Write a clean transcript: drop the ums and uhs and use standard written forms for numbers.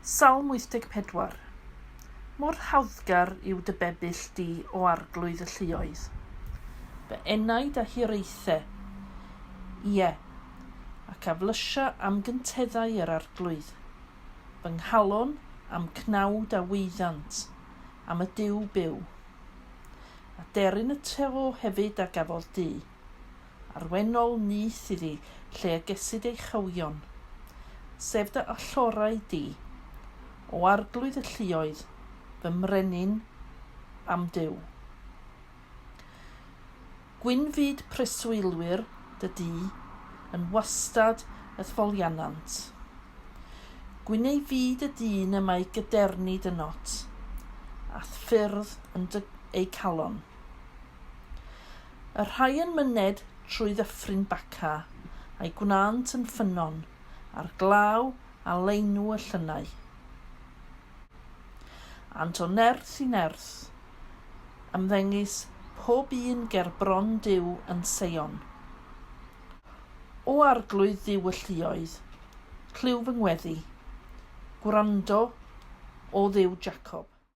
Salm 84. Mor hawddgar yw dy bebyll di o Arglwydd y Lluoedd. Fy enaid a hiraetha, ie, ac a flysia am gynteddau yr arglwydd. Fy nghalon am cnawd a waeddant, am y Dduw byw. Aderyn y tew hefyd a gafodd du. Ar wennol nyth iddi lle a gesyd ei chywion. Sef dy allorau di, o Arglwydd y Lluoedd, fy Mrenin am Dduw. Gwyn fyd preswylwyr dy di yn wastad y ffolianant. Gwyn ei fyd y dyn y mae gyderni dy not, a ffyrdd yn ei calon. Y rhai yn myned trwy ddyffryn baca, a'i gwnant yn ffynon, ar glaw a leinw y llynau. Ant o nerth i nerth, ymddengys pob un ger bron Dduw yn Seion. O Arglwydd Dduw y Lluoedd, clyw fy ngweddi, gwrando o Dduw Jacob.